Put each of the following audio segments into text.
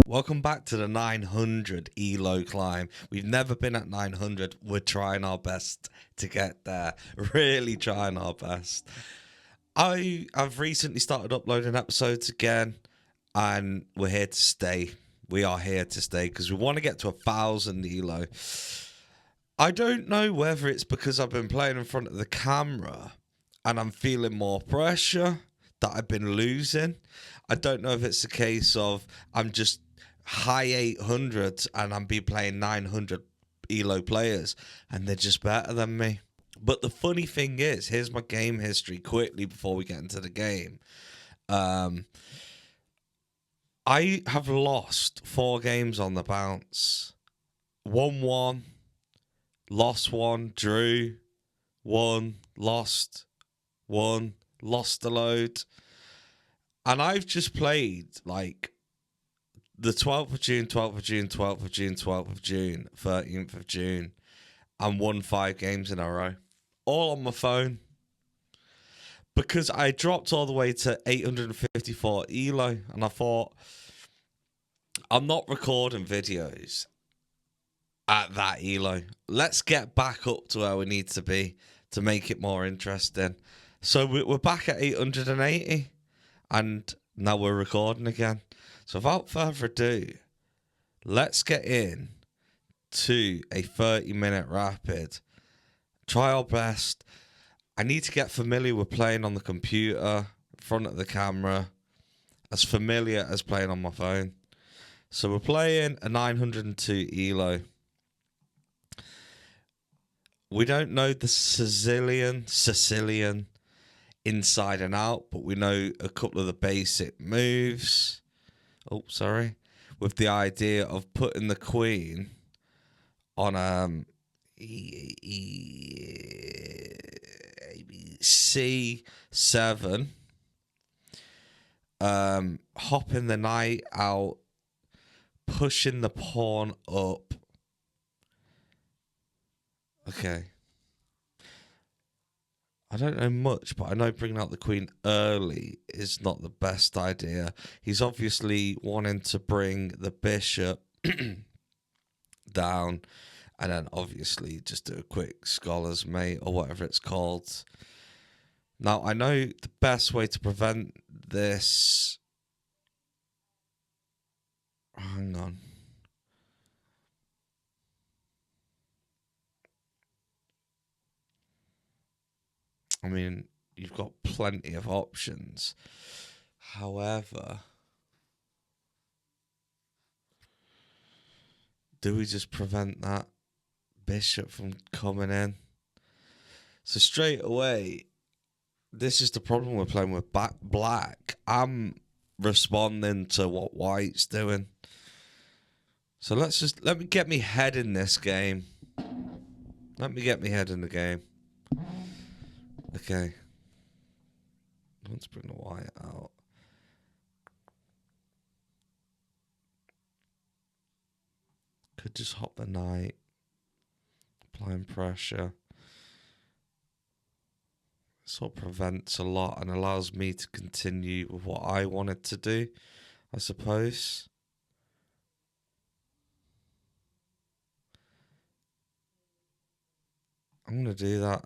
Welcome back to the 900 ELO climb. We've never been at 900. We're trying our best to get there. Really trying our best. I've recently started uploading episodes again, and we're here to stay. We are here to stay because we want to get to 1,000 ELO. I don't know whether it's because I've been playing in front of the camera and I'm feeling more pressure that I've been losing. I don't know if it's a case of I'm just high 800s and I'm be playing 900 ELO players and they're just better than me. But the funny thing is, here's my game history quickly before we get into the game. I have lost 4 games on the bounce. Won 1, lost 1, drew 1, lost 1, lost a load. And I've just played like the 12th of June, 12th of June, 12th of June, 12th of June, 13th of June, and won 5 games in a row. All on my phone. Because I dropped all the way to 854 ELO, and I thought, I'm not recording videos at that ELO. Let's get back up to where we need to be to make it more interesting. So we're back at 880, and now we're recording again. So without further ado, let's get in to a 30-minute rapid. Try our best. I need to get familiar with playing on the computer, in front of the camera, as familiar as playing on my phone. So we're playing a 902 ELO. We don't know the Sicilian inside and out, but we know a couple of the basic moves. Oh, sorry. With the idea of putting the queen on C7, hopping the knight out, pushing the pawn up. Okay. I don't know much, but I know bringing out the queen early is not the best idea. He's obviously wanting to bring the bishop down, and then obviously just do a quick scholar's mate or whatever it's called. Now, I know the best way to prevent this... Hang on. I mean, you've got plenty of options. However, do we just prevent that bishop from coming in? So straight away, this is the problem we're playing with black. I'm responding to what white's doing. So let me get me head in this game. Let me get me head in the game. Okay. Let's bring the white out. Could just hop the knight. Applying pressure. Sort of prevents a lot and allows me to continue with what I wanted to do, I suppose. I'm going to do that.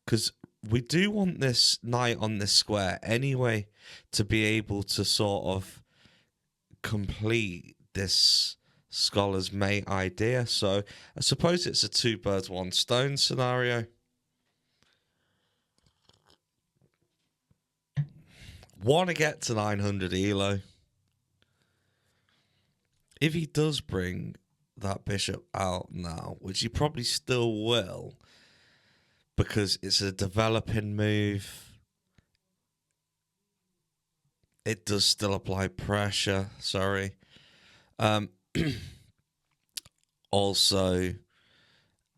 Because we do want this knight on this square anyway to be able to sort of complete this scholar's mate idea. So I suppose it's a 2 birds 1 stone scenario. Want to get to 900 ELO. If he does bring that bishop out now, which he probably still will, because it's a developing move, it does still apply pressure, sorry. Also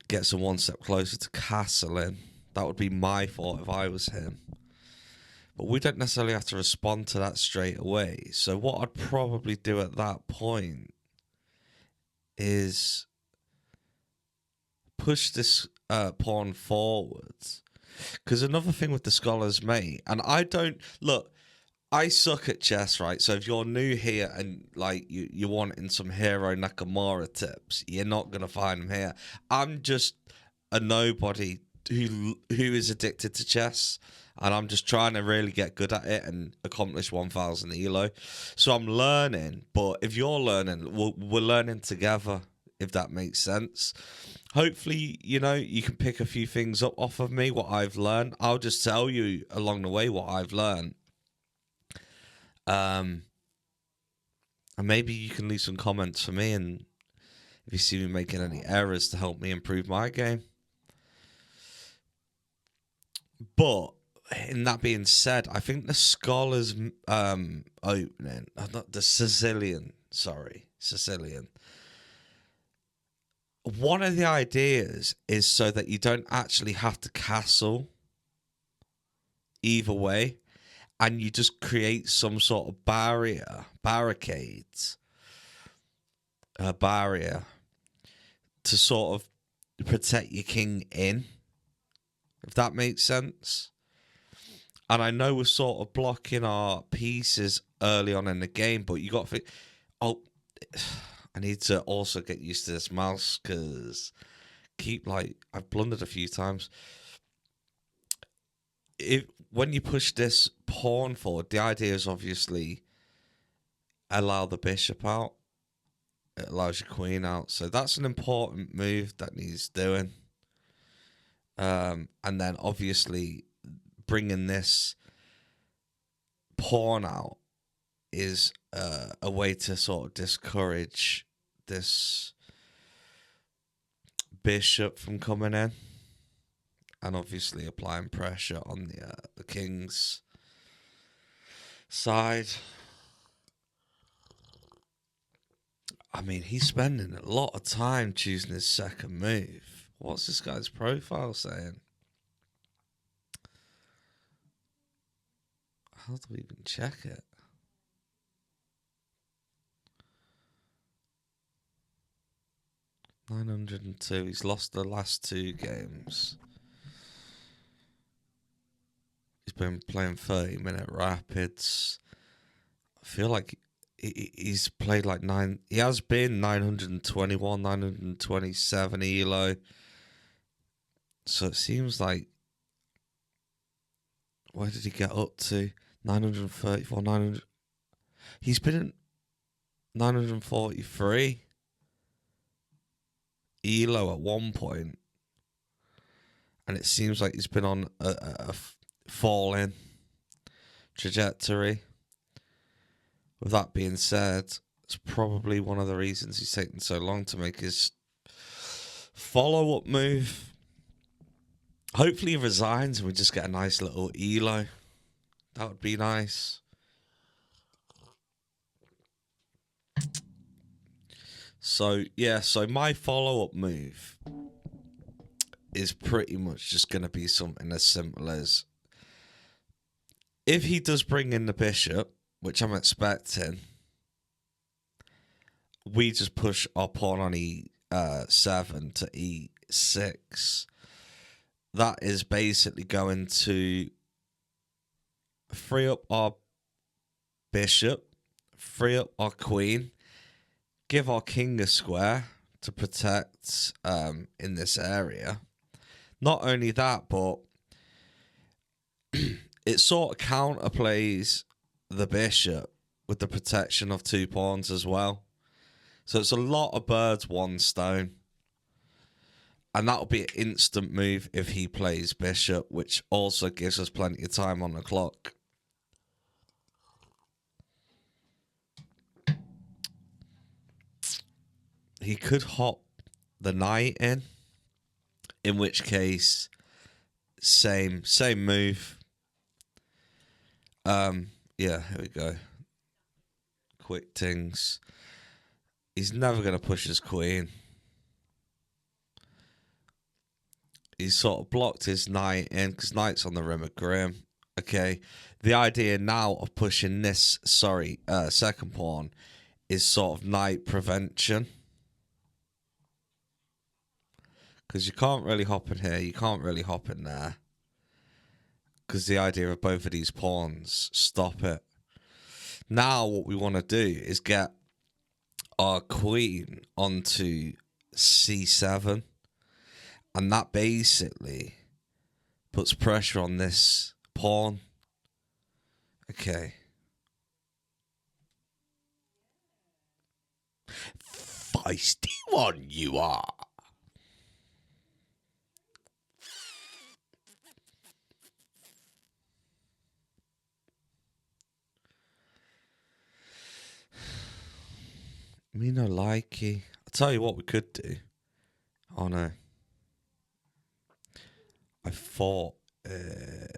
gets him 1 step closer to castling. That would be my fault if I was him. But we don't necessarily have to respond to that straight away. So what I'd probably do at that point is push this pawn forwards. Because another thing with the scholar's mate, and I don't... Look, I suck at chess, right? So if you're new here and like you're wanting some Hero Nakamura tips, you're not gonna find them here. I'm just a nobody who is addicted to chess, and I'm just trying to really get good at it and accomplish 1,000 elo. So I'm learning, but if you're learning, we're learning together. If that makes sense. Hopefully, you can pick a few things up off of me, what I've learned. I'll just tell you along the way what I've learned. And maybe you can leave some comments for me, and if you see me making any errors, to help me improve my game. But in that being said, I think the Scholars opening, not the Sicilian, Sicilian. One of the ideas is so that you don't actually have to castle either way, and you just create some sort of barrier to sort of protect your king in, if that makes sense. And I know we're sort of blocking our pieces early on in the game, but you got to think, I need to also get used to this mouse, because I've blundered a few times. When you push this pawn forward, the idea is obviously allow the bishop out. It allows your queen out. So that's an important move that needs doing. And then obviously bringing this pawn out is a way to sort of discourage this bishop from coming in, and obviously applying pressure on the king's side. I mean, he's spending a lot of time choosing his second move. What's this guy's profile saying? How do we even check it? $902. He's lost the last 2 games. He's been playing 30-minute rapids. I feel like he's played like 9. He has been 921, 927 elo. So it seems like, where did he get up to? 934, 900. He's been in 943 elo at one point, and it seems like he's been on a falling trajectory. With that being said, it's probably one of the reasons he's taken so long to make his follow-up move. Hopefully he resigns and we just get a nice little elo. That would be nice. So, yeah, so my follow-up move is pretty much just going to be something as simple as, if he does bring in the bishop, which I'm expecting, we just push our pawn on E7 to E6. That is basically going to free up our bishop, free up our queen, give our king a square to protect in this area. Not only that, but it sort of counterplays the bishop with the protection of 2 pawns as well. So it's a lot of birds, 1 stone. And that'll be an instant move if he plays bishop, which also gives us plenty of time on the clock. He could hop the knight in which case same move. Yeah, here we go. Quick things. He's never going to push his queen. He's sort of blocked his knight in because knight's on the rim of Grim. Okay. The idea now of pushing this, second pawn is sort of knight prevention. Because you can't really hop in here. You can't really hop in there. Because the idea of both of these pawns stop it. Now what we want to do is get our queen onto c7, and that basically puts pressure on this pawn. Okay. Feisty one you are. Me no likey. I'll tell you what we could do. Oh no. I thought there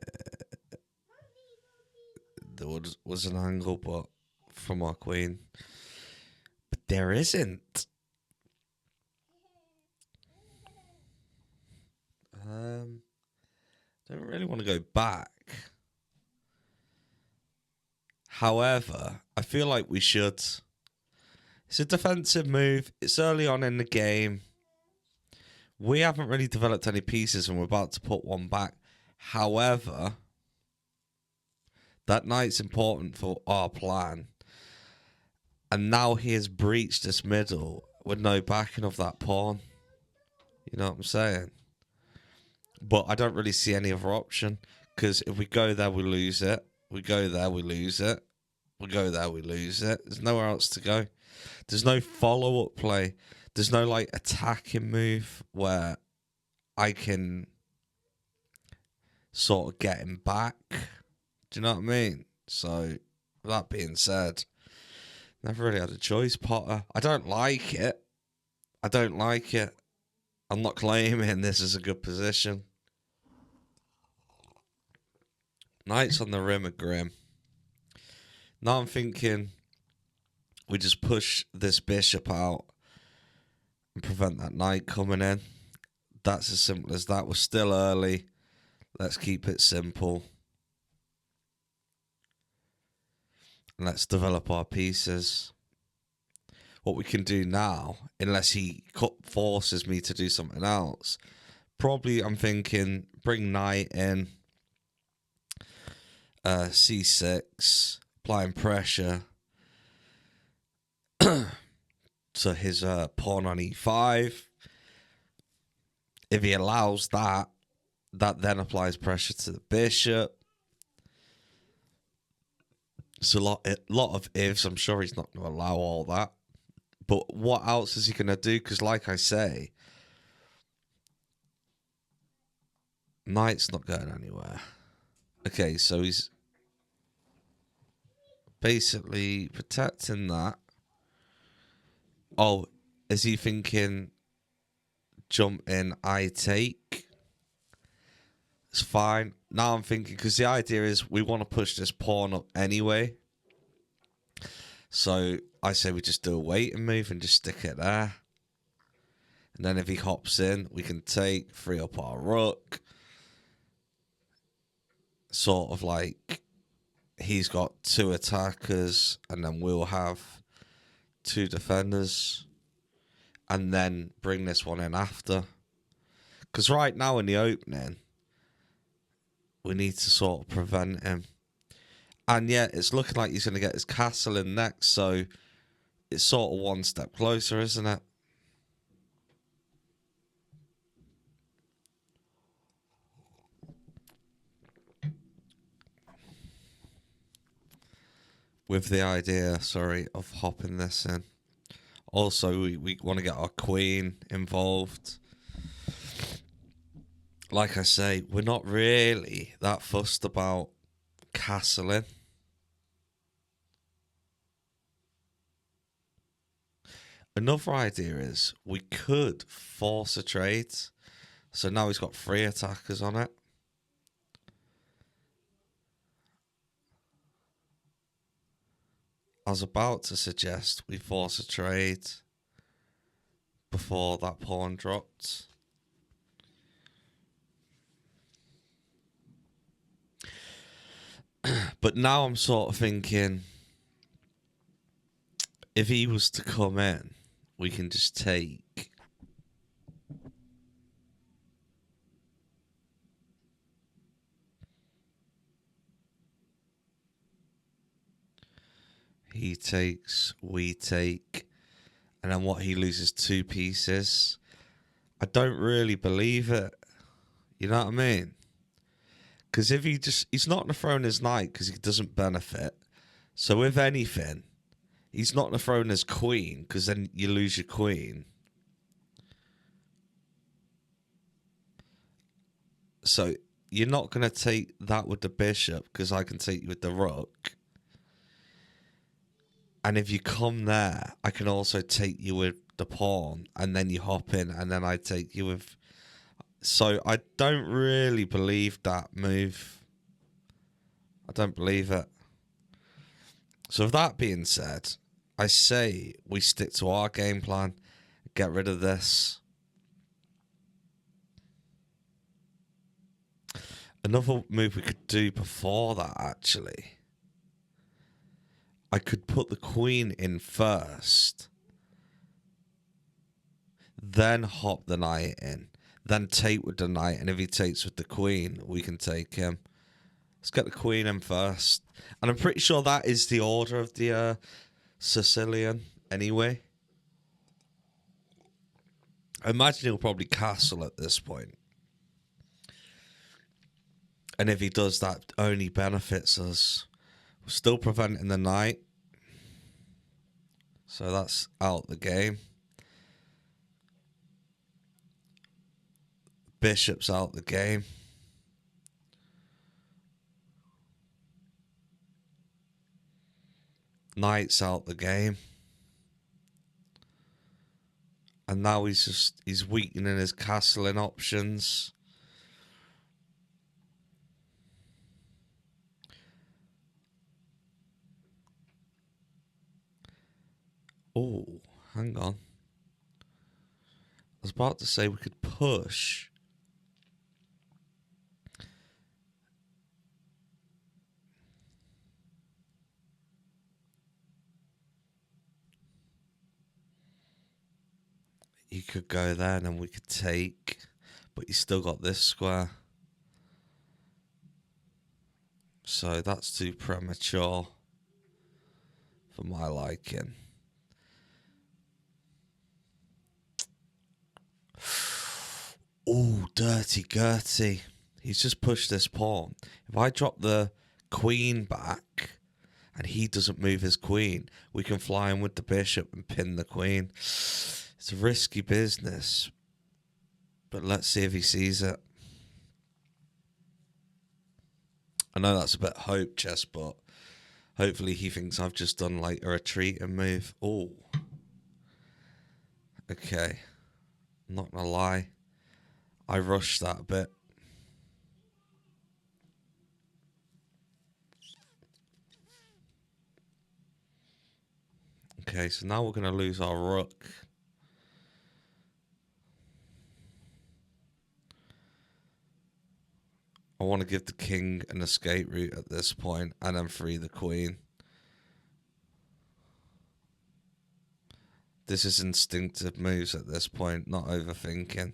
was an angle, but from our queen. But there isn't. Don't really want to go back. However, I feel like we should. It's a defensive move. It's early on in the game. We haven't really developed any pieces and we're about to put one back. However, that knight's important for our plan. And now he has breached this middle with no backing of that pawn. You know what I'm saying? But I don't really see any other option. Because if we go there, we lose it. We go there, we lose it. We go there, we lose it. There's nowhere else to go. There's no follow-up play. There's no, like, attacking move where I can sort of get him back. Do you know what I mean? So, that being said, never really had a choice, Potter. I don't like it. I don't like it. I'm not claiming this is a good position. Knights on the rim are grim. Now I'm thinking we just push this bishop out and prevent that knight coming in. That's as simple as that. We're still early. Let's keep it simple. And let's develop our pieces. What we can do now, unless he forces me to do something else, probably I'm thinking bring knight in. C6, applying pressure to his pawn on e5. If he allows that, that then applies pressure to the bishop. It's a lot of ifs. I'm sure he's not going to allow all that. But what else is he going to do? Because like I say, knight's not going anywhere. Okay, so he's basically protecting that. Oh, is he thinking jump in, I take? It's fine. Now I'm thinking, because the idea is we want to push this pawn up anyway. So I say we just do a waiting move and just stick it there. And then if he hops in, we can take, free up our rook. Sort of like he's got two attackers and then we'll have two defenders. And then bring this one in after. Because right now in the opening, we need to sort of prevent him. And yeah, it's looking like he's going to get his castle in next. So it's sort of one step closer, isn't it? With the idea, sorry, of hopping this in. Also, we want to get our queen involved. Like I say, we're not really that fussed about castling. Another idea is we could force a trade. So now he's got 3 attackers on it. I was about to suggest we force a trade before that pawn dropped. But now I'm sort of thinking, if he was to come in, we can just take. takes, we take, and then what, he loses 2 pieces. I don't really believe it. You know what I mean? Because if he's not going to throw in his knight because he doesn't benefit. So if anything, he's not going to throw in his queen because then you lose your queen. So you're not going to take that with the bishop because I can take you with the rook. And if you come there, I can also take you with the pawn, and then you hop in, and then I take you with... So I don't really believe that move. I don't believe it. So with that being said, I say we stick to our game plan, get rid of this. Another move we could do before that, actually. I could put the queen in first, then hop the knight in, then take with the knight, and if he takes with the queen, we can take him. Let's get the queen in first. And I'm pretty sure that is the order of the Sicilian anyway. I imagine he'll probably castle at this point. And if he does, that only benefits us. We're still preventing the knight. So that's out the game. Bishop's out the game. Knight's out the game. And now he's weakening his castling options. Oh, hang on. I was about to say we could push. You could go there and then we could take, but you still got this square. So that's too premature for my liking. Oh, dirty Gertie. He's just pushed this pawn. If I drop the queen back and he doesn't move his queen, we can fly in with the bishop and pin the queen. It's a risky business, but let's see if he sees it. I know that's a bit hope chess, but hopefully he thinks I've just done like a retreat and move. Oh. Okay. I'm not gonna lie. I rushed that a bit. Okay, so now we're gonna lose our rook. I want to give the king an escape route at this point and then free the queen. This is instinctive moves at this point, not overthinking.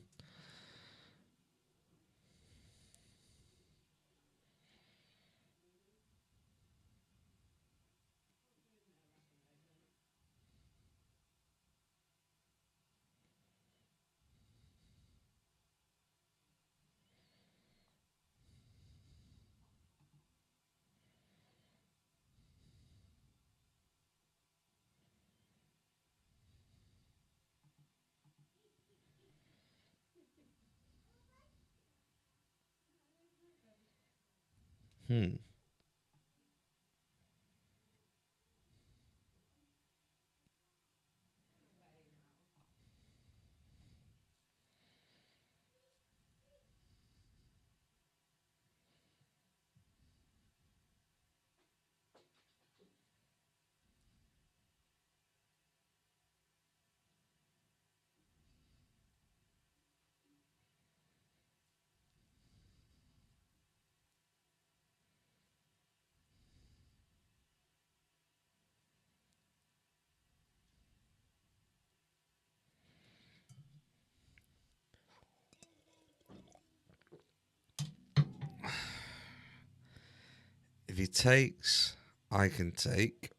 If he takes, I can take.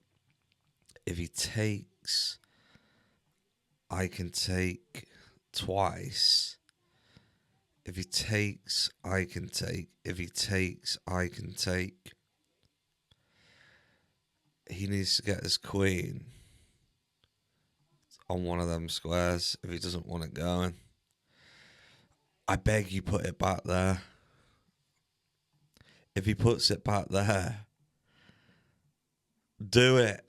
If he takes, I can take twice. If he takes, I can take. If he takes, I can take. He needs to get his queen on one of them squares if he doesn't want it going. I beg you, put it back there. If he puts it back there, do it.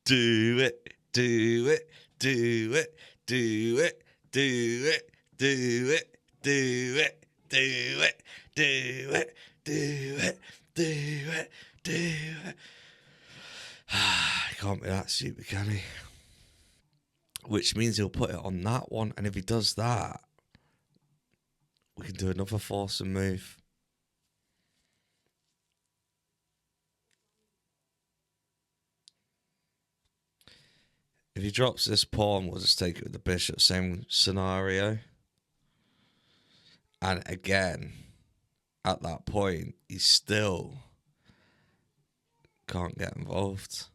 Do it. Do it. Do it. Do it. Do it. Do it. Do it. Do it. Do it. Do it. Do it. Do it. He can't be that stupid, can he? Which means he'll put it on that one, and if he does that, we can do another foursome move. If he drops this pawn, we'll just take it with the bishop. Same scenario. And again, at that point, he still can't get involved.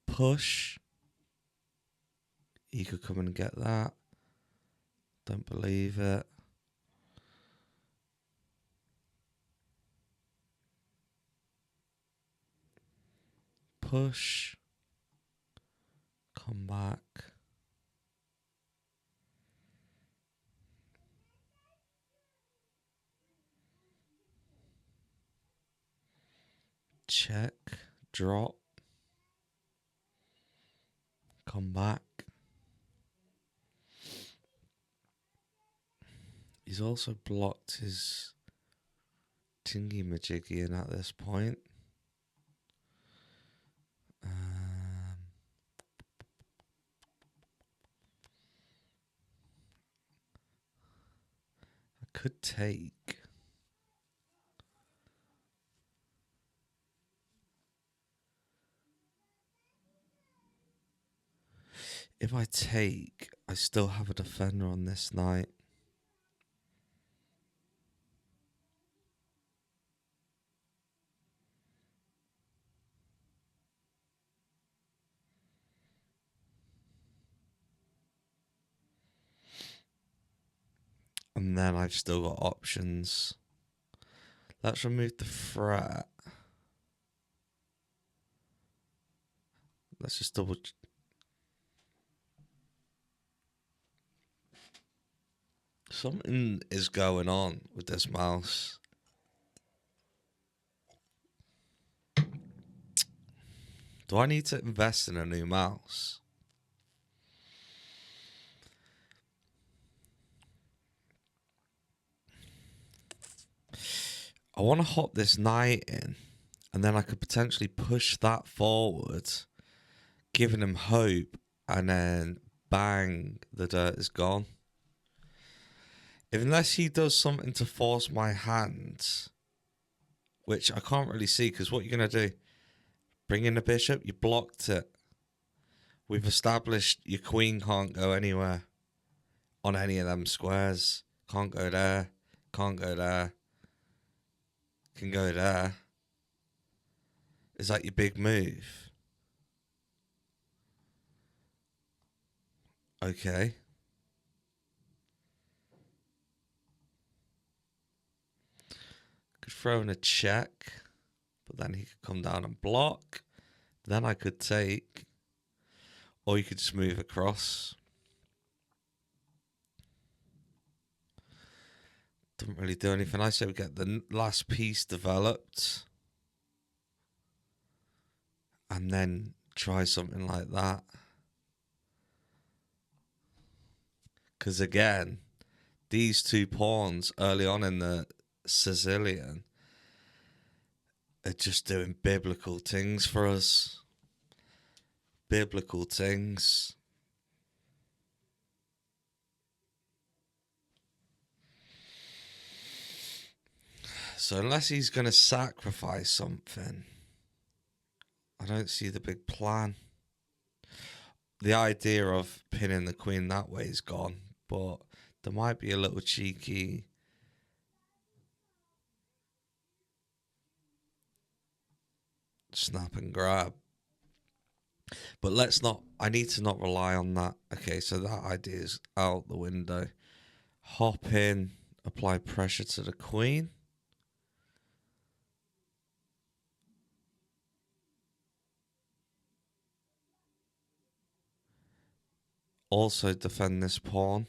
Push. He could come and get that. Don't believe it. Push. Come back. Check. Drop. Come back. He's also blocked his tingy majiggy in at this point. I could take. If I take, I still have a defender on this knight. And then I've still got options. Let's remove the threat. Let's just double. Something is going on with this mouse. Do I need to invest in a new mouse? I want to hop this knight in, and then I could potentially push that forward, giving him hope, and then bang, the dirt is gone. Unless he does something to force my hand, which I can't really see, because what you're going to do, bring in the bishop, you blocked it. We've established your queen can't go anywhere on any of them squares. Can't go there, can't go there, can go there. Is that your big move? Okay. Could throw in a check, but then he could come down and block. Then I could take, or you could just move across. Doesn't really do anything. I say we get the last piece developed, and then try something like that. Because again, these two pawns early on in the Sicilian are just doing biblical things for us. Biblical things. So unless he's going to sacrifice something, I don't see the big plan. The idea of pinning the queen that way is gone, but there might be a little cheeky snap and grab. But let's not, I need to not rely on that. Okay, so that idea is out the window. Hop in, apply pressure to the queen. Also defend this pawn.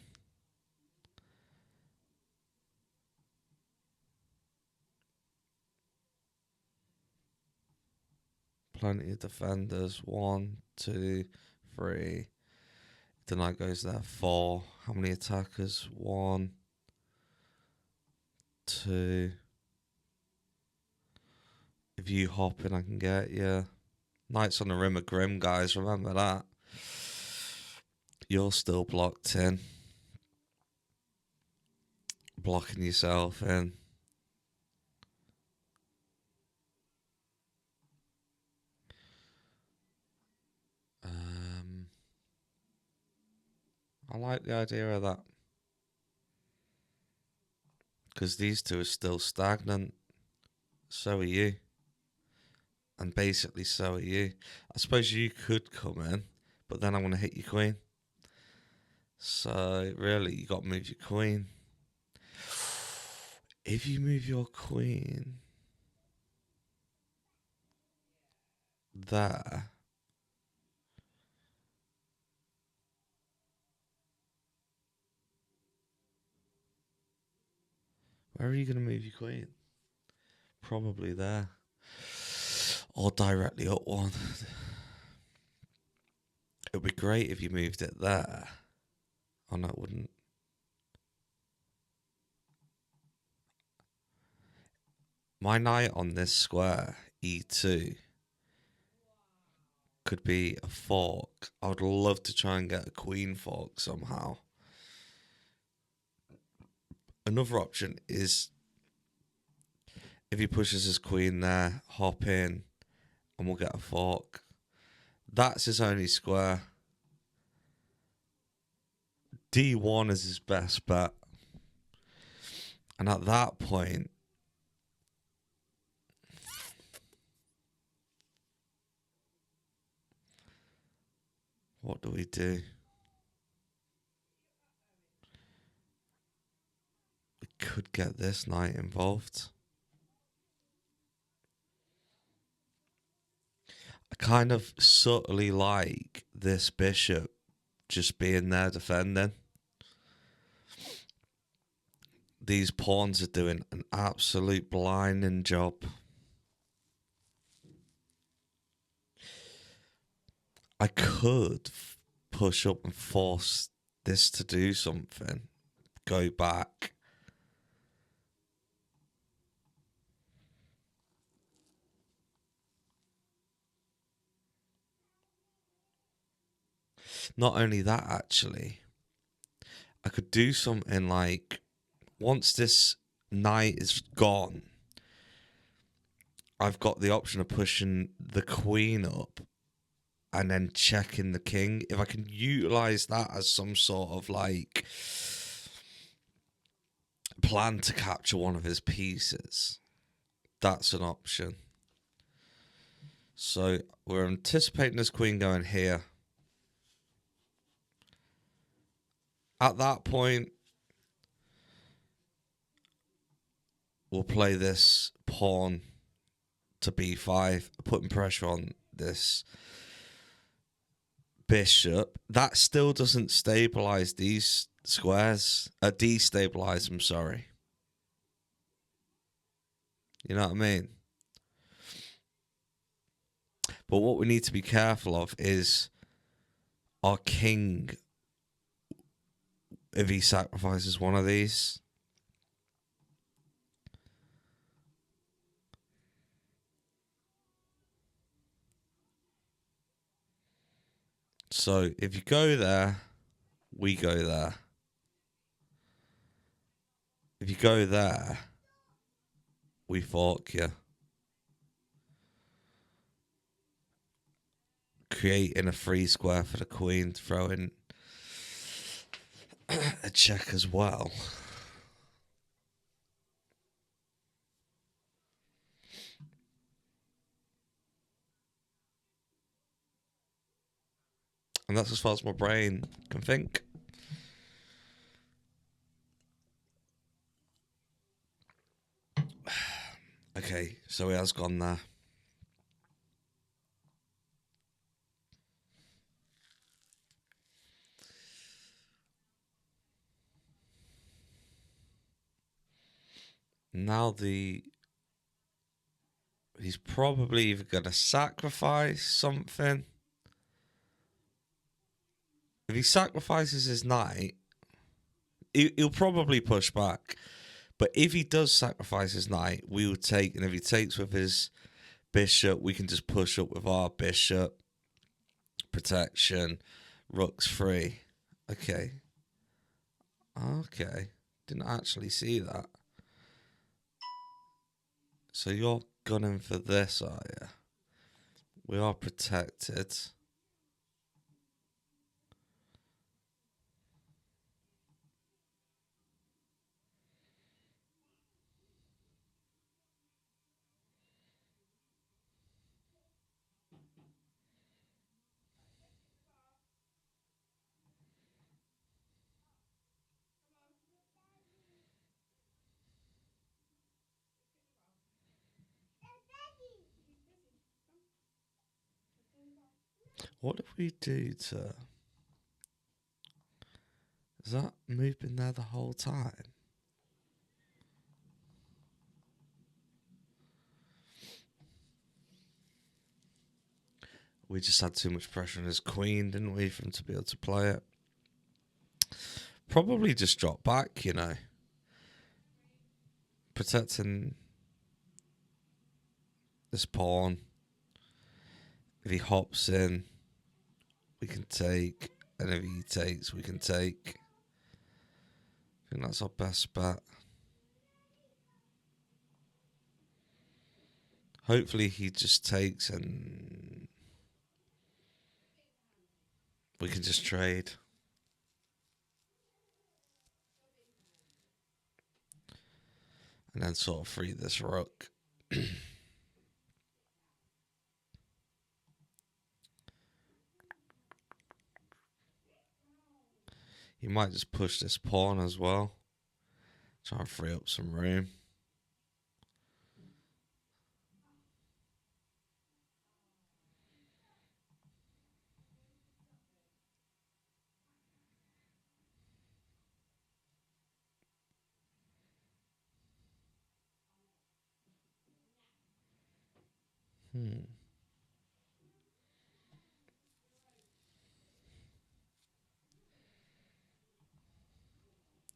Plenty of defenders. 1, 2, 3. The knight goes there. 4. How many attackers? 1, 2. If you hop in, I can get you. Knight's on the rim of Grim, guys. Remember that. You're still blocked in. Blocking yourself in. I like the idea of that. Because these two are still stagnant. So are you. And basically so are you. I suppose you could come in, but then I'm going to hit your queen. So really, you got to move your queen. If you move your queen there, where are you going to move your queen? Probably there. Or directly up one. It would be great if you moved it there. Oh no, it wouldn't. My knight on this square, E2, could be a fork. I would love to try and get a queen fork somehow. Another option is if he pushes his queen there, hop in, and we'll get a fork. That's his only square. D1 is his best bet. And at that point, what do we do? We could get this knight involved. I kind of subtly like this bishop just being there defending. These pawns are doing an absolute blinding job. I could push up and force this to do something. Go back. Not only that, actually, I could do something like, once this knight is gone, I've got the option of pushing the queen up and then checking the king. If I can utilize that as some sort of like plan to capture one of his pieces, that's an option. So we're anticipating this queen going here. At that point, we'll play this pawn to b5, putting pressure on this bishop. That still doesn't stabilize these squares. Destabilize them, sorry. You know what I mean? But what we need to be careful of is our king, if he sacrifices one of these. So if you go there, we go there. If you go there, We fork you. Creating a free square for the queen, throwing a check as well. And that's as far as my brain can think. Okay, so he has gone there. Now he's probably either going to sacrifice something. If he sacrifices his knight, he'll probably push back. But if he does sacrifice his knight, we will take. And if he takes with his bishop, we can just push up with our bishop. Protection. Rook's free. Okay. Okay. Didn't actually see that. So you're gunning for this, are you? We are protected. What if we do to... Has that move been there the whole time? We just had too much pressure on his queen, didn't we, for him to be able to play it? Probably just drop back, you know. Protecting this pawn. If he hops in, we can take. And if he takes, we can take. I think that's our best bet. Hopefully he just takes and we can just trade. And then sort of free this rook. He might just push this pawn as well. Try and free up some room.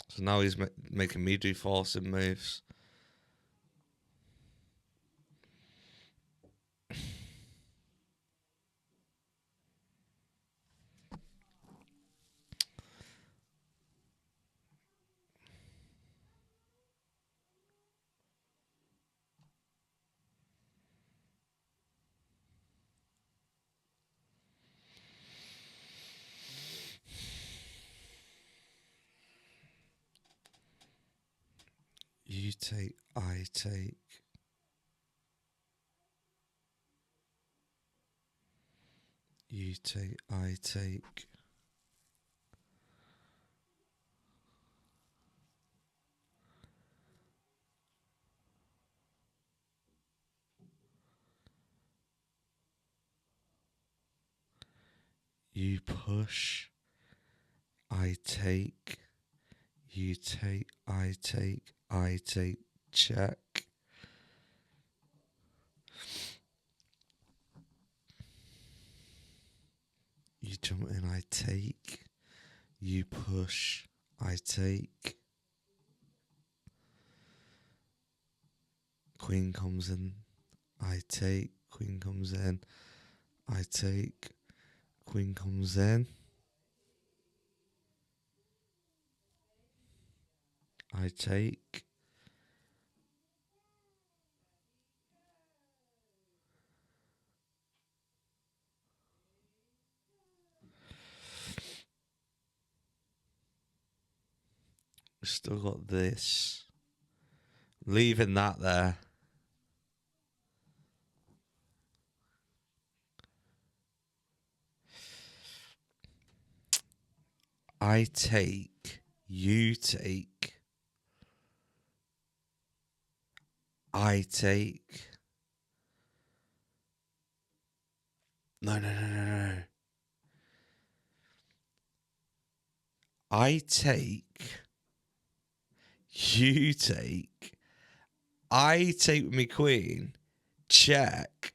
So now he's making me do forcing moves. You take, I take. You take, I take. You push, I take. You take, I take, check. You jump in, I take. You push, I take. Queen comes in, I take. Queen comes in, I take. Queen comes in, I take. We've still got this. Leaving that there. I take, you take, I take. No. I take, you take, I take with me queen, check,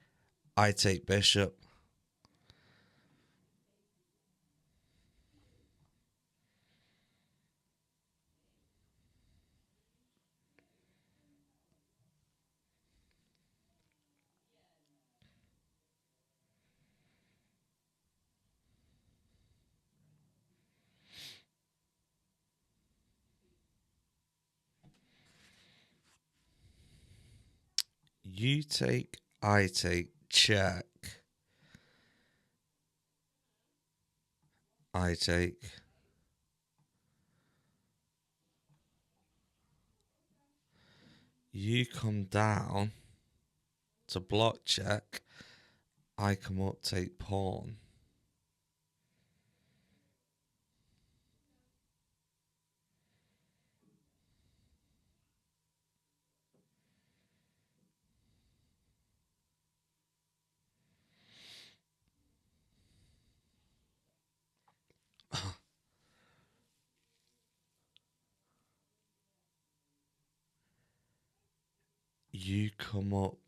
I take bishop. You take, I take, check, I take. You come down to block check, I come up, take pawn. You come up,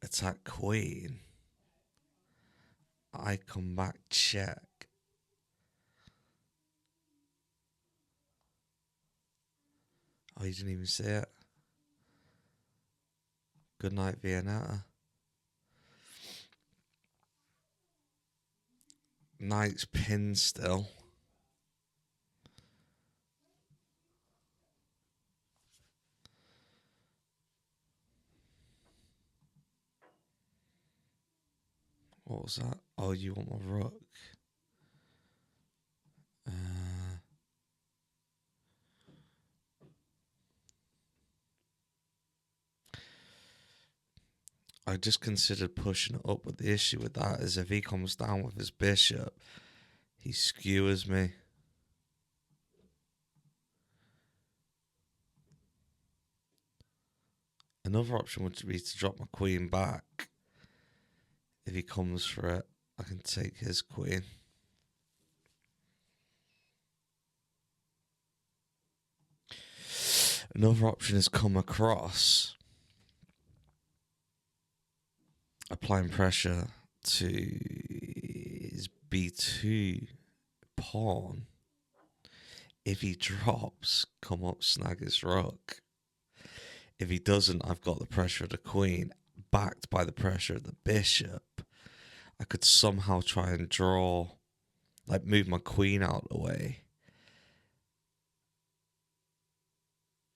attack queen, I come back, check. Oh, you didn't even see it. Good night, Viennetta. Knight's pinned still. What was that? Oh, you want my rook? I just considered pushing it up, but the issue with that is if he comes down with his bishop, he skewers me. Another option would be to drop my queen back. If he comes for it, I can take his queen. Another option is come across, applying pressure to his b2 pawn. If he drops, come up, snag his rook. If he doesn't, I've got the pressure of the queen, backed by the pressure of the bishop. I could somehow try and draw, like move my queen out of the way.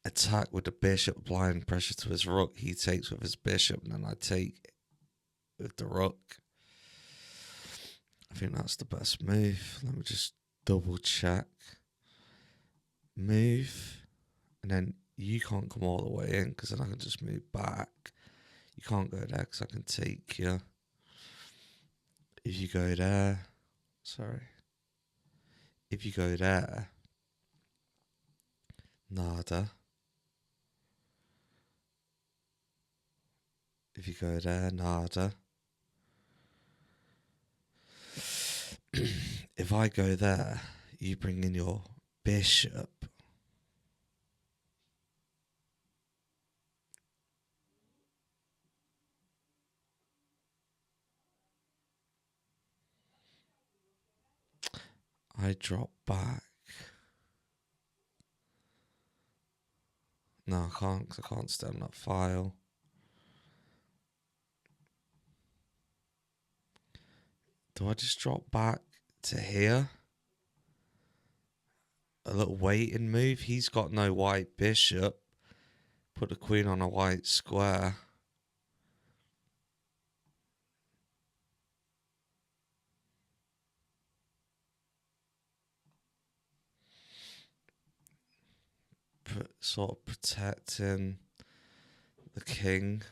Attack with the bishop, applying pressure to his rook. He takes with his bishop, and then I take with the rook. I think that's the best move. Let me just double check. Move, and then you can't come all the way in because then I can just move back. You can't go there because I can take you. If you go there, sorry. If you go there, nada. If you go there, nada. If I go there, you bring in your bishop. I drop back. No, I can't because I can't stem that file. Do I just drop back to here? A little waiting move. He's got no white bishop. Put the queen on a white square. sort of protecting the king.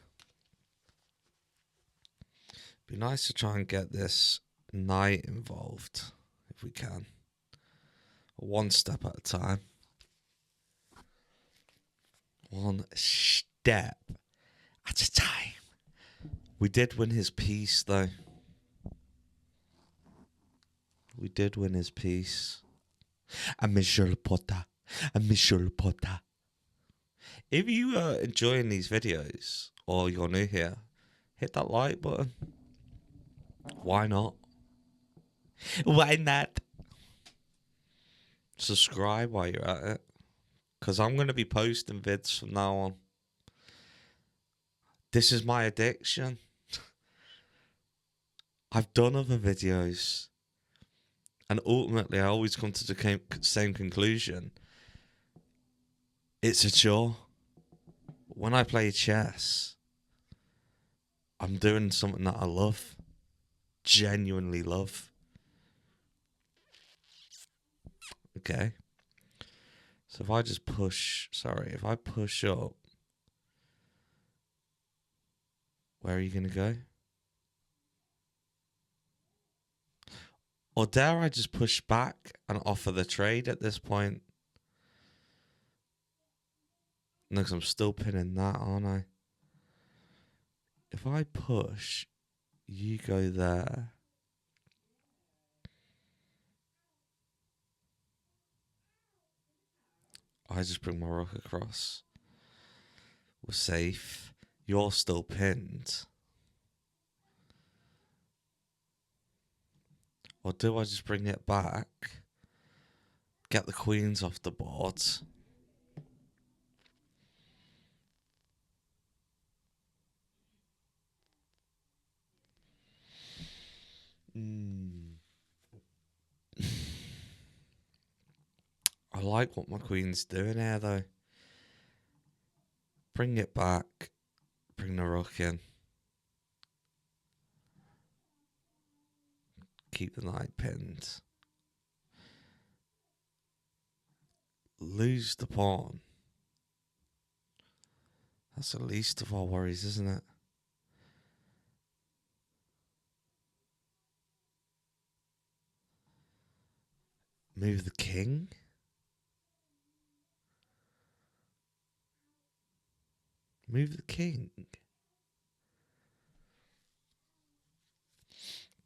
Be nice to try and get this knight involved if we can. One step at a time. One step at a time. We did win his piece, though. We did win his piece. And Monsieur Potter. And Monsieur Potter. If you are enjoying these videos, or you're new here, hit that like button. Why not? Why not? Subscribe while you're at it. Because I'm going to be posting vids from now on. This is my addiction. I've done other videos. And ultimately, I always come to the same conclusion. It's a chore. When I play chess, I'm doing something that I love. Genuinely love. Okay. So if I just push, if I push up, where are you going to go? Or dare I just push back and offer the trade at this point? No, because I'm still pinning that, aren't I? If I push, you go there. I just bring my rook across. We're safe. You're still pinned. Or do I just bring it back? Get the queens off the board. I like what my queen's doing here, though. Bring it back. Bring the rook in. Keep the knight pinned. Lose the pawn. That's the least of our worries, isn't it? Move the king. Move the king.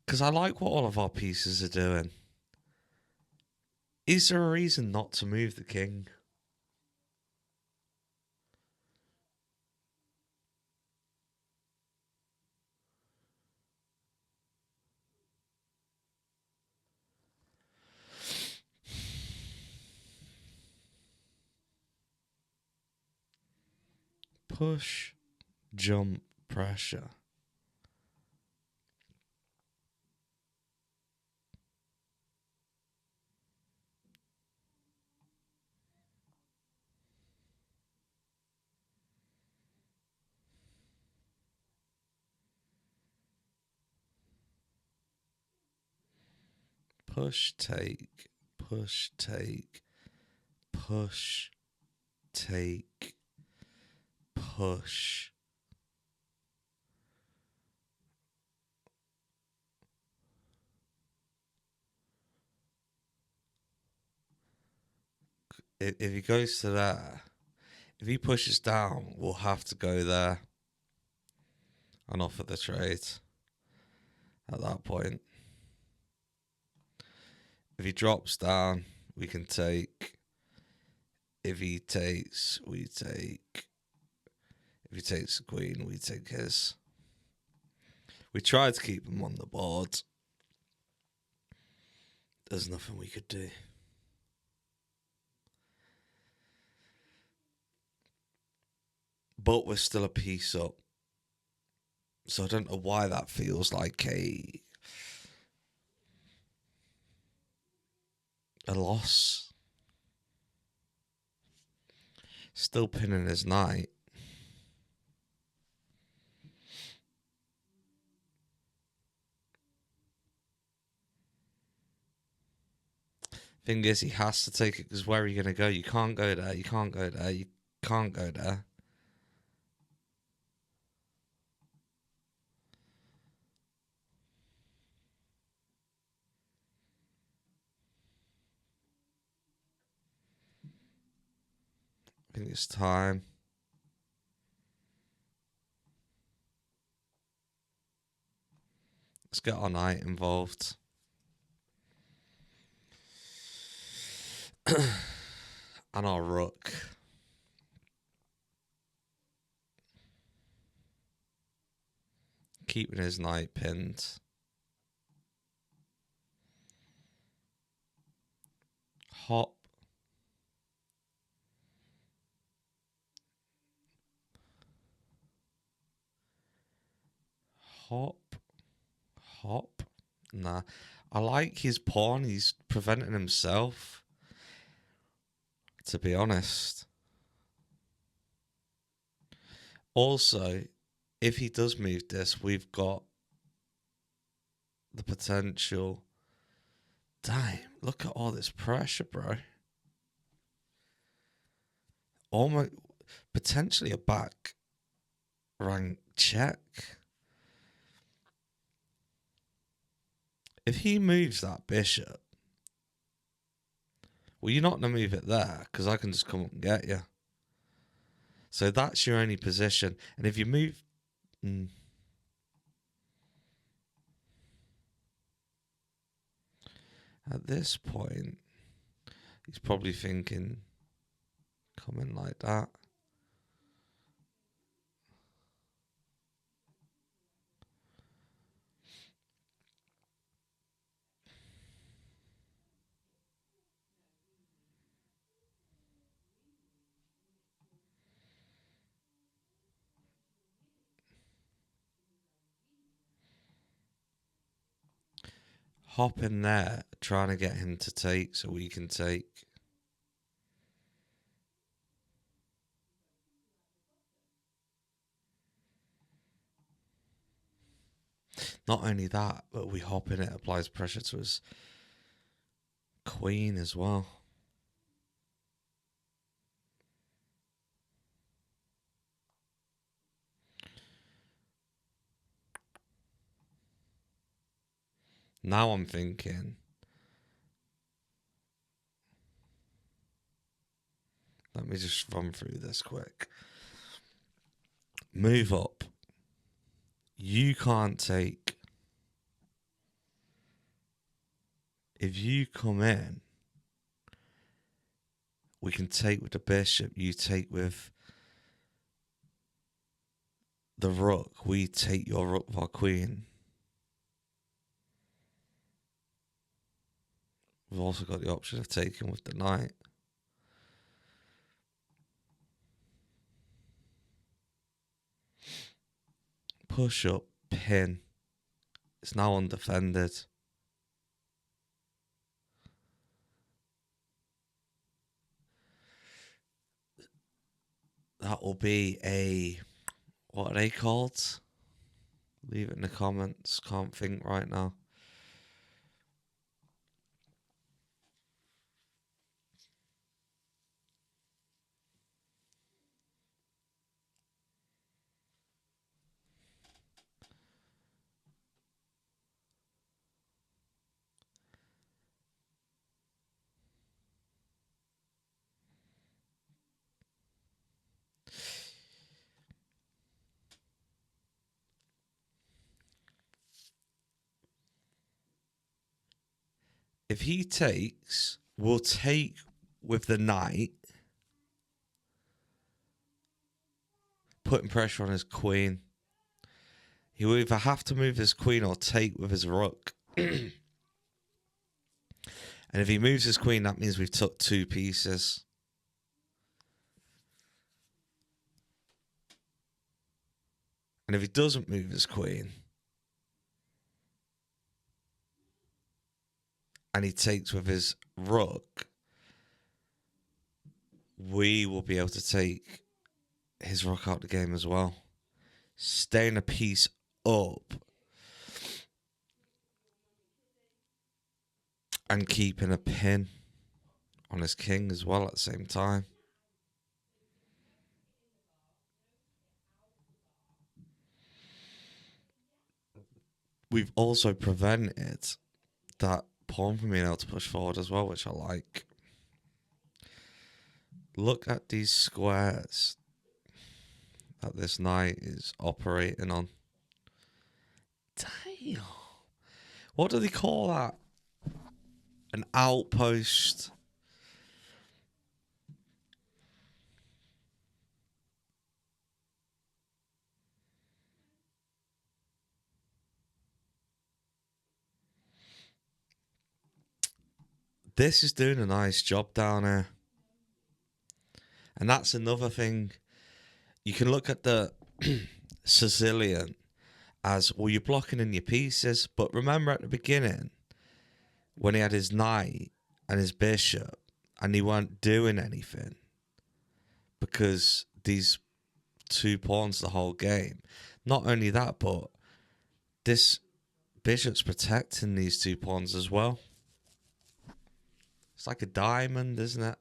Because I like what all of our pieces are doing. Is there a reason not to move the king? Push, jump, pressure. Push, take, push, take, push, take, push. If he goes to there, if he pushes down, we'll have to go there and offer the trade at that point. If he drops down, we can take. If he takes, we take. If he takes the queen, we take his. We tried to keep him on the board. There's nothing we could do. But we're still a piece up. So I don't know why that feels like a loss. Still pinning his knight. Thing is, he has to take it because where are you going to go? You can't go there. You can't go there. You can't go there. I think it's time. Let's get our knight involved. And our rook. Keeping his knight pinned. Hop. Hop. Hop. Nah. I like his pawn. He's preventing himself. To be honest. Also, if he does move this, we've got the potential. Damn, look at all this pressure, bro. Almost potentially a back rank check. If he moves that bishop, well, you're not going to move it there because I can just come up and get you. So that's your only position. And if you move... At this point, he's probably thinking, coming like that. Hop in there, trying to get him to take so we can take. Not only that, but we hop in, it applies pressure to his queen as well. Now I'm thinking, let me just run through this quick. Move up. You can't take. If you come in, we can take with the bishop. You take with the rook. We take your rook with our queen. We've also got the option of taking with the knight. Push up, pin. It's now undefended. That will be a... What are they called? Leave it in the comments. Can't think right now. If he takes, we'll take with the knight, putting pressure on his queen. He will either have to move his queen or take with his rook. And if he moves his queen, that means we've took 2 pieces. And if he doesn't move his queen, and he takes with his rook, we will be able to take his rook out the game as well. Staying a piece up and keeping a pin. on his king as well at the same time. We've also prevented that pawn from being able to push forward as well, which I like. Look at these squares that this knight is operating on. Damn. What do they call that? An outpost. This is doing a nice job down here. And that's another thing. You can look at the Sicilian as, well, you're blocking in your pieces. But remember at the beginning, when he had his knight and his bishop, and he weren't doing anything because these 2 pawns the whole game. Not only that, but this bishop's protecting these 2 pawns as well. It's like a diamond, isn't it?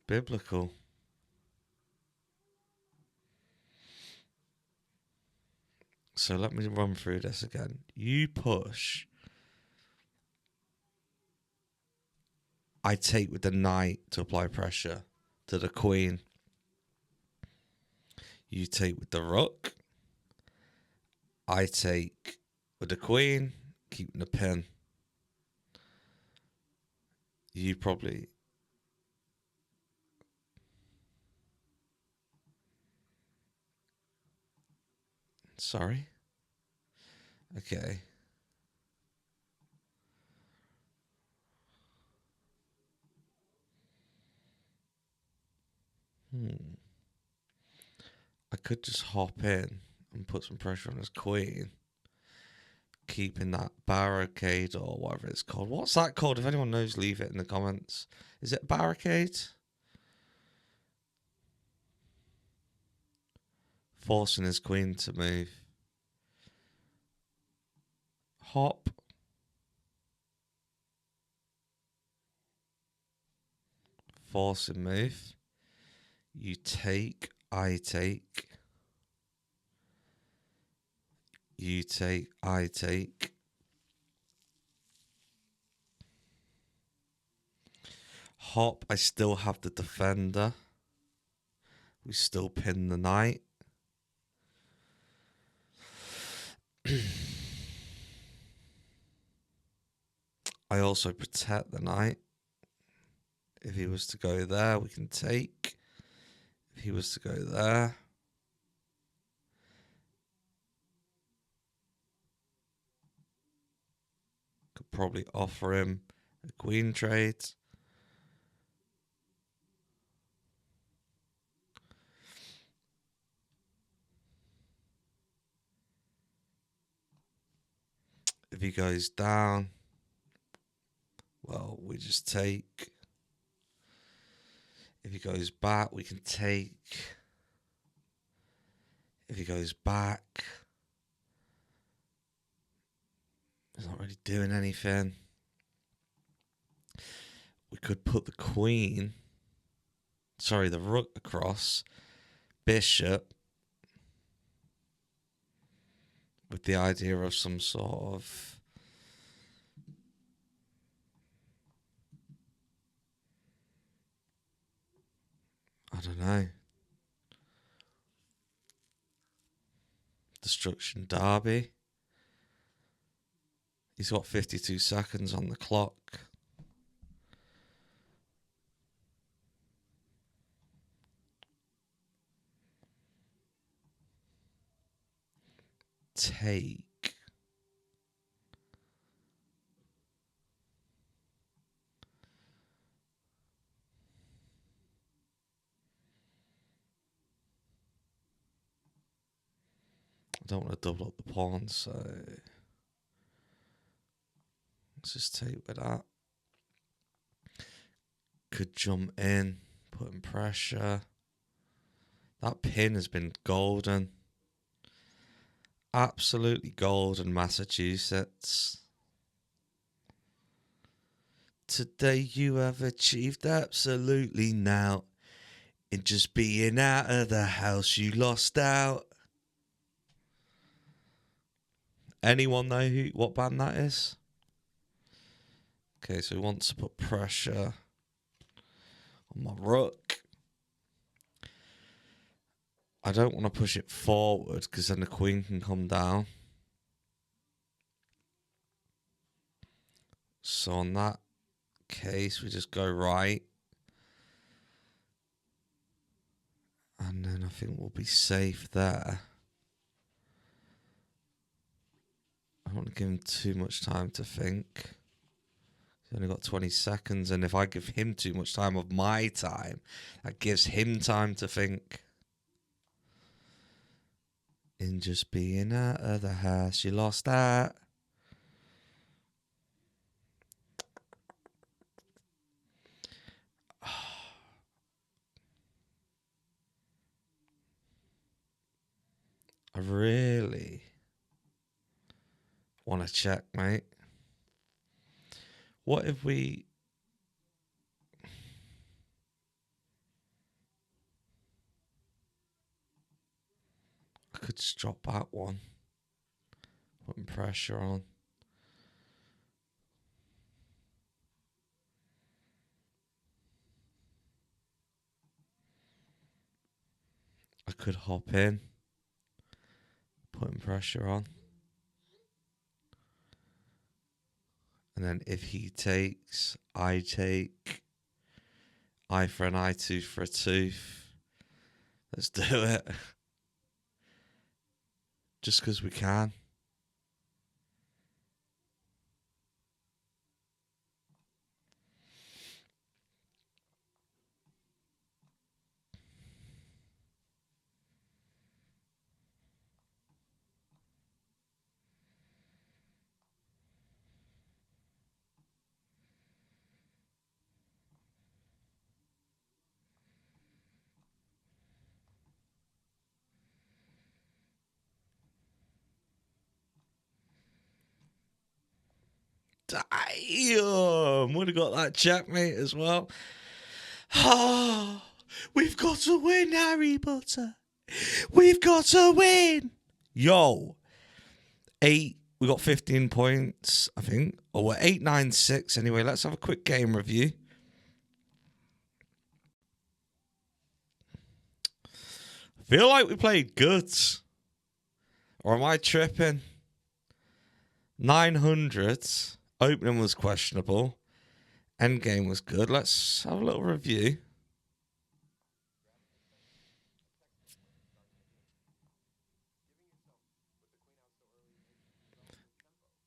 Biblical. So let me run through this again. You push. I take with the knight to apply pressure to the queen. You take with the rook. I take with the queen, keeping the pin. You probably... Sorry? Okay. I could just hop in and put some pressure on his queen, keeping that barricade or whatever it's called. What's that called? If anyone knows, leave it in the comments. Is it barricade? Forcing his queen to move. Hop. Forcing move. You take, I take. You take, I take. Hop, I still have the defender. We still pin the knight. I also protect the knight. If he was to go there, we can take. If he was to go there, could probably offer him a queen trade. If he goes down, well, we just take. If he goes back, we can take. If he goes back, he's not really doing anything. We could put the queen, sorry, the rook across, bishop, with the idea of some sort of... I don't know. Destruction derby. He's got 52 seconds on the clock. Take. I don't want to double up the pawns, so let's just take with that. Could jump in, put in pressure. That pin has been golden. Absolutely golden, Massachusetts. Today you have achieved absolutely now. In just being out of the house, you lost out. Anyone know what band that is? Okay, so he wants to put pressure on my rook. I don't want to push it forward because then the queen can come down. So on that case, we just go right. And then I think we'll be safe there. I don't want to give him too much time to think. He's only got 20 seconds. And if I give him too much time of my time, that gives him time to think. In just being out of the house, you lost that. I really want to check, mate. What if we... I could just drop that one. Putting pressure on. I could hop in. Putting pressure on. And then if he takes, I take. Eye for an eye, tooth for a tooth. Let's do it. Just because we can. Damn! Would have got that checkmate as well. Oh, we've got to win, Harry Potter. We've got to win. Yo. 8. We got 15 points, I think. Or we're 8, 9, 6. Anyway, let's have a quick game review. I feel like we played good. Or am I tripping? 900. Opening was questionable. Endgame was good. Let's have a little review.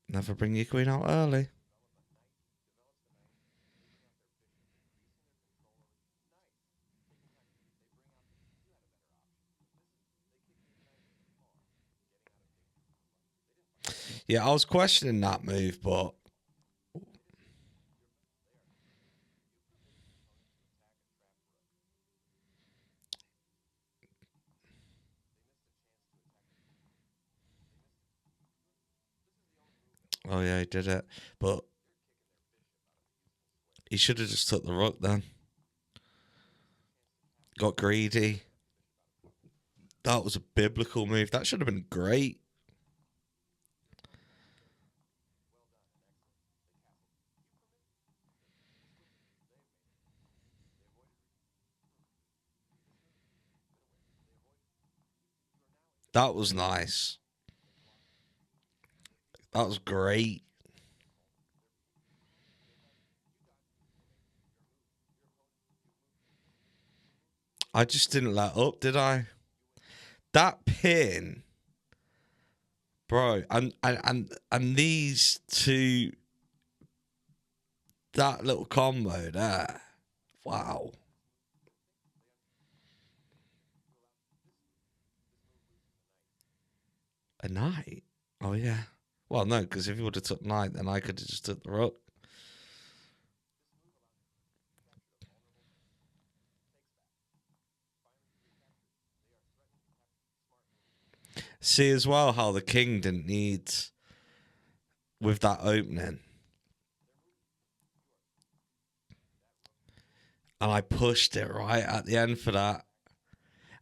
Never bring your queen out early. Yeah, I was questioning that move, but... Oh, yeah, he did it. But he should have just took the rook then. Got greedy. That was a biblical move. That should have been great. That was nice. That was great. I just didn't let up, did I? That pin, bro, and these two, that little combo there. Wow. A knight? Oh, yeah. Well, no, because if he would have took knight, then I could have just took the rook. See as well how the king didn't need with that opening. And I pushed it right at the end for that.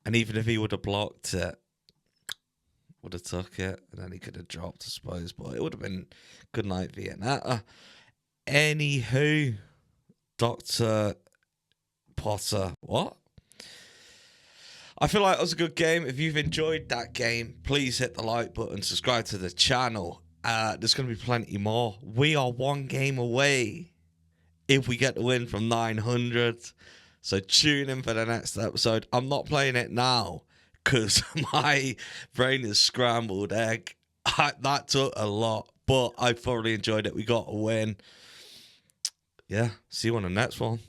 And even if he would have blocked it, would have took it, and then he could have dropped, I suppose. But it would have been good night Vietnam. Anywho, Dr. Potter. What? I feel like it was a good game. If you've enjoyed that game, please hit the like button, subscribe to the channel. There's going to be plenty more. We are one game away if we get the win from 900. So tune in for the next episode. I'm not playing it now because my brain is scrambled egg. That took a lot, but I thoroughly enjoyed it. We got a win. Yeah, see you on the next one.